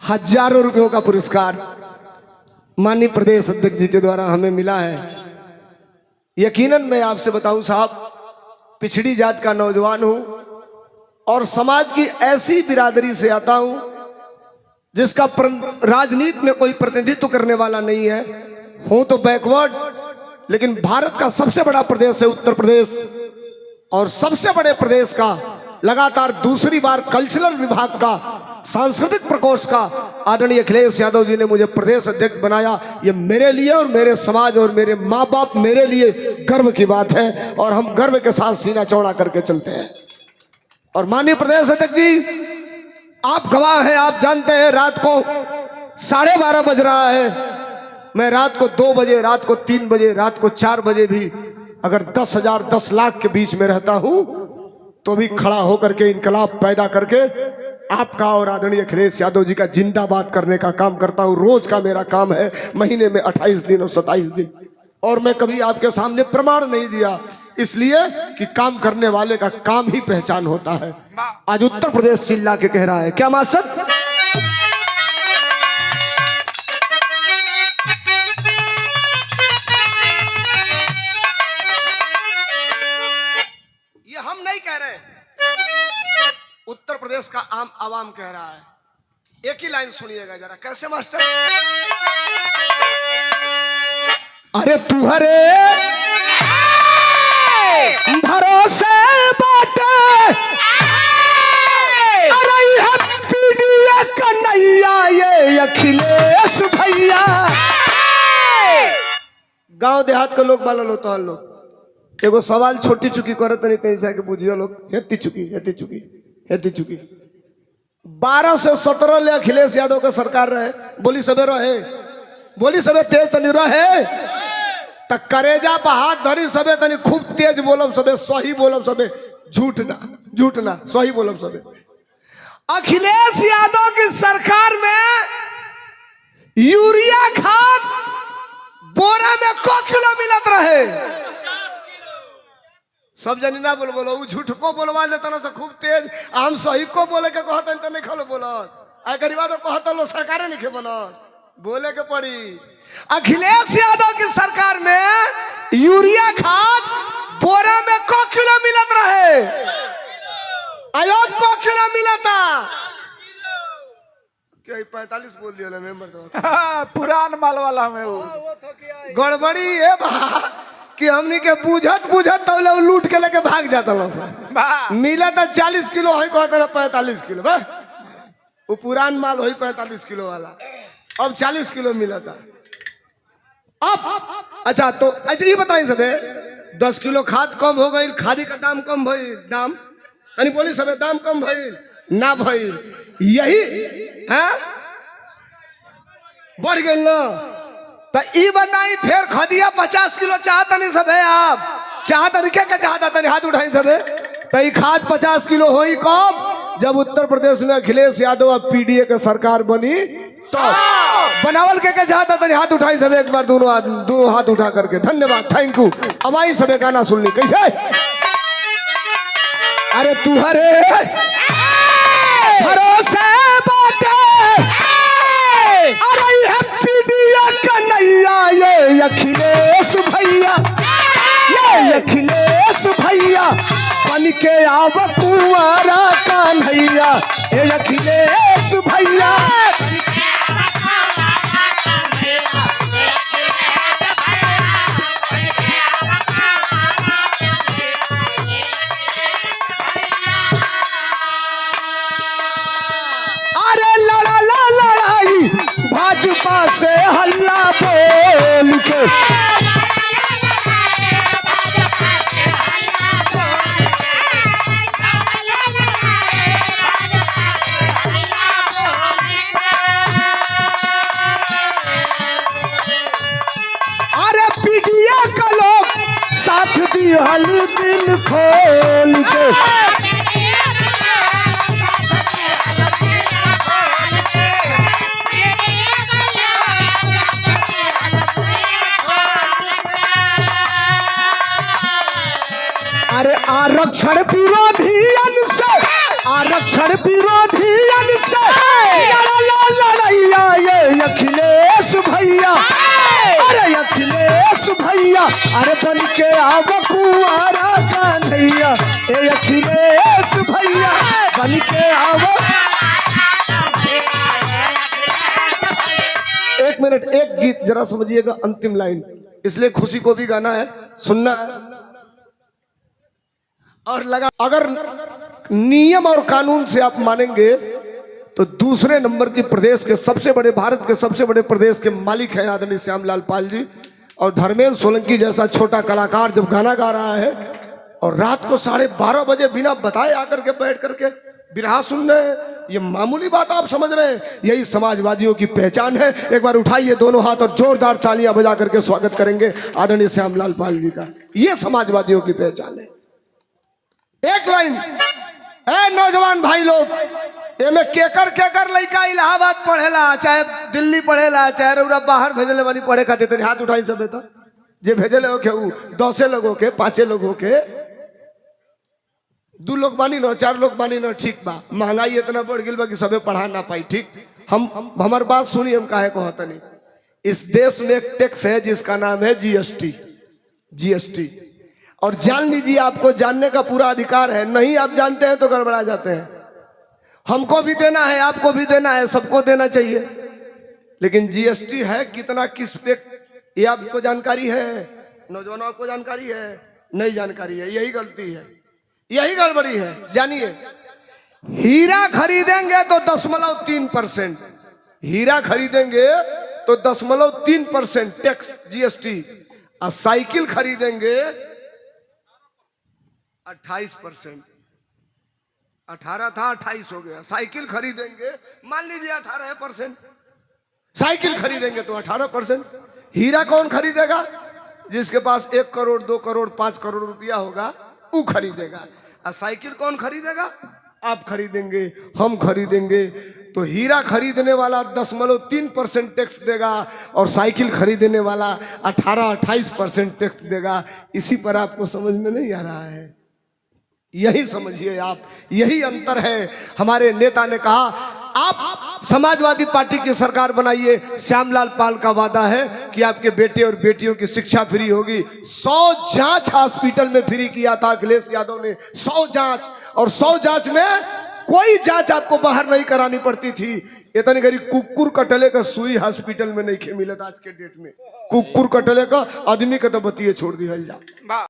हजारों रुपयों का पुरस्कार माननीय प्रदेश अध्यक्ष जी के द्वारा हमें मिला है। यकीनन मैं आपसे बताऊं साहब, पिछड़ी जात का नौजवान हूं और समाज की ऐसी बिरादरी से आता हूं जिसका राजनीति में कोई प्रतिनिधित्व करने वाला नहीं है। हूं तो बैकवर्ड, लेकिन भारत का सबसे बड़ा प्रदेश है उत्तर प्रदेश, और सबसे बड़े प्रदेश का लगातार दूसरी बार कल्चरल विभाग का सांस्कृतिक प्रकोष्ठ का आदरणीय अखिलेश यादव जी ने मुझे प्रदेश अध्यक्ष बनाया। ये मेरे लिए और मेरे समाज और मेरे माँ बाप मेरे लिए गर्व की बात है और हम गर्व के साथ सीना चौड़ा करके चलते हैं। और माननीय प्रदेश अध्यक्ष जी, आप गवाह हैं, आप जानते हैं रात को 12:30 बज रहा है, मैं रात को 2 बजे, रात को 3 बजे, रात को 4 बजे भी अगर 10,000 10 लाख के बीच में रहता हूं तो भी खड़ा होकर के इनकलाब पैदा करके आपका और आदरणीय अखिलेश यादव जी का जिंदाबाद करने का काम करता हूं। रोज का मेरा काम है, महीने में 28 दिन और 27 दिन, और मैं कभी आपके सामने प्रमाण नहीं दिया, इसलिए कि काम करने वाले का काम ही पहचान होता है। आज उत्तर प्रदेश चिल्ला के कह रहा है, क्या मास्टर? ये हम नहीं कह रहे, उत्तर प्रदेश का आम आवाम कह रहा है। एक ही लाइन सुनिएगा जरा, कैसे मास्टर? अरे तू हरे भरोसे बाटे, अरे पीड़िया कन्हैया ये अखिलेश भैया। गांव देहात के लोग बालो लो तो लोग एगो सवाल छोटी चुकी करत नहीं कहीं से बुझियो लोग, हेती चुकी 12 से 17 ले अखिलेश यादव का सरकार रहे, बोली सबे रहे, बोली सबे तेज तनी रहे, त करेजा पर हाथ धरी सबे तनी खूब तेज बोलब सबे, सही बोलब सबे, झूठ ना सही बोलब सबे। अखिलेश यादव की सरकार में यूरिया खाद बोरा में को किलो मिलत रहे? सब जनी ना बोलो झूठ को बोलवा देता ना खूब तेज, हम सही को बोले के कहते तो नहीं खलो बोलत, आ गरीबा तो कहता लो सरकारें नहीं बनत, बोले के पड़ी। अखिलेश यादव की सरकार में यूरिया खाद बोरा में को किलो मिलत रहे? आयोग को किलो मिलता? क्या 45 बोल दिया मेंबर तो पुरान माल वाला में वो गड़बड़ी है बा कि हमनी के बुझत तो लूट के लेके भाग जाता लो सब। मिला था 40 किलो है, कहता ना 45 किलो, वो पुरान माल हो 45 किलो वाला, अब 40 किलो मिला था अब। अच्छा तो अच्छा ये बताइए सबे, 10 किलो खाद कम हो गई, खादी का दाम कम भइल, दाम यानी बोली सबे दाम कम भइल ना भइल, यही है बढ़ गई ना। तो ई बताई फिर खदिया 50 किलो चाहता नहीं सब है, आप चाहता नहीं क्या चाहता नहीं, हाथ उठाई सब है। तो ई खाद 50 किलो हो ही कब? जब उत्तर प्रदेश में अखिलेश यादव अब पीडीए के सरकार बनी तो बनावल के चाहता नहीं, हाथ उठाई सब एक बार, दोनों हाथ उठा करके धन्यवाद, थैंक यू। अब आई सब गाना सुननी कैसे? अरे तू हरे भरोसे बाटे, अरे पीड़िया कन्हैया ये अखिलेश भैया, ये अखिलेश भैया बन के आव कुंवारा कन्हैया, ये अखिलेश भैया। भाजपा से हल्ला बोल के, अरे पीडीए का लोग साथ दी हल दिल खोल के, अरे आरक्षण विरोधियन से, आरक्षण विरोधियन से लड़ा अरे बन के आव कुआरा कन्हैया ए अखिलेश भैया बन के आव। एक मिनट, एक गीत जरा समझिएगा, अंतिम लाइन, इसलिए खुशी को भी गाना है, सुनना है और लगा। अगर नियम और कानून से आप मानेंगे तो दूसरे नंबर की प्रदेश के सबसे बड़े, भारत के सबसे बड़े प्रदेश के मालिक है आदरणीय श्यामलाल पाल जी। और धर्मेंद्र सोलंकी जैसा छोटा कलाकार जब गाना गा रहा है और रात को 12:30 बजे बिना बताए आकर के बैठ करके बिरहा सुन रहे हैं, ये मामूली बात आप समझ रहे हैं? यही समाजवादियों की पहचान है। एक बार उठाइए दोनों हाथ और जोरदार तालियां बजा करके स्वागत करेंगे आदरणीय श्यामलाल पाल जी का। ये समाजवादियों की पहचान है। एक लाइन, ए नौजवान भाई लोग, एमे केकर केकर लइका इलाहाबाद पढ़ेला, चाहे दिल्ली पढ़ेला, चाहे रउरा बाहर भेजले वाली पढ़े खातिर, तेरे हाथ उठाई सब बेटा। जे भेजले हो के उ 10 लोगों के, 5 लोगों के, 2 लोग बानी न, 4 लोग बानी न, ठीक बा। महंगाई इतना बढ़ गई बा कि सबे पढ़ा ना पाई, ठीक। हम हमार बात सुनी, हम काहे कहतनी। इस देश में एक टैक्स है जिसका नाम है जीएसटी। जीएसटी, और जान लीजिए, आपको जानने का पूरा अधिकार है। नहीं आप जानते हैं तो गड़बड़ा जाते हैं। हमको भी देना है, आपको भी देना है, सबको देना चाहिए। लेकिन जीएसटी है कितना, किस पे, ये आपको जानकारी है? नौजवानों को जानकारी है? नहीं जानकारी है। यही गलती है, यही गड़बड़ी है। जानिए, हीरा खरीदेंगे तो 0.3%, हीरा खरीदेंगे तो 0.3% टैक्स जीएसटी, और साइकिल खरीदेंगे 28%। 18 था, 28 हो गया। साइकिल खरीदेंगे, मान लीजिए 18%, साइकिल खरीदेंगे तो 18%। हीरा कौन खरीदेगा? जिसके पास 1 करोड़, 2 करोड़, 5 करोड़ रुपया होगा, वो खरीदेगा। और साइकिल कौन खरीदेगा? आप खरीदेंगे, हम खरीदेंगे। तो हीरा खरीदने वाला 0.3% टैक्स देगा और साइकिल खरीदने वाला 18-28% टैक्स देगा। इसी पर आपको समझ में नहीं आ रहा है? यही समझिए आप, यही अंतर है। हमारे नेता ने कहा आप समाजवादी पार्टी की सरकार बनाइए। श्यामलाल पाल का वादा है कि आपके बेटे और बेटियों की शिक्षा फ्री होगी। 100 जांच हॉस्पिटल में फ्री किया था अखिलेश यादव ने, 100 जांच, और 100 जांच में कोई जांच आपको बाहर नहीं करानी पड़ती थी। इतनी गरी कुकुर कटले का सुई हॉस्पिटल में नहीं मिलता आज के डेट में। कुकुर कटले का आदमी का तो बतिये छोड़ दिया जा।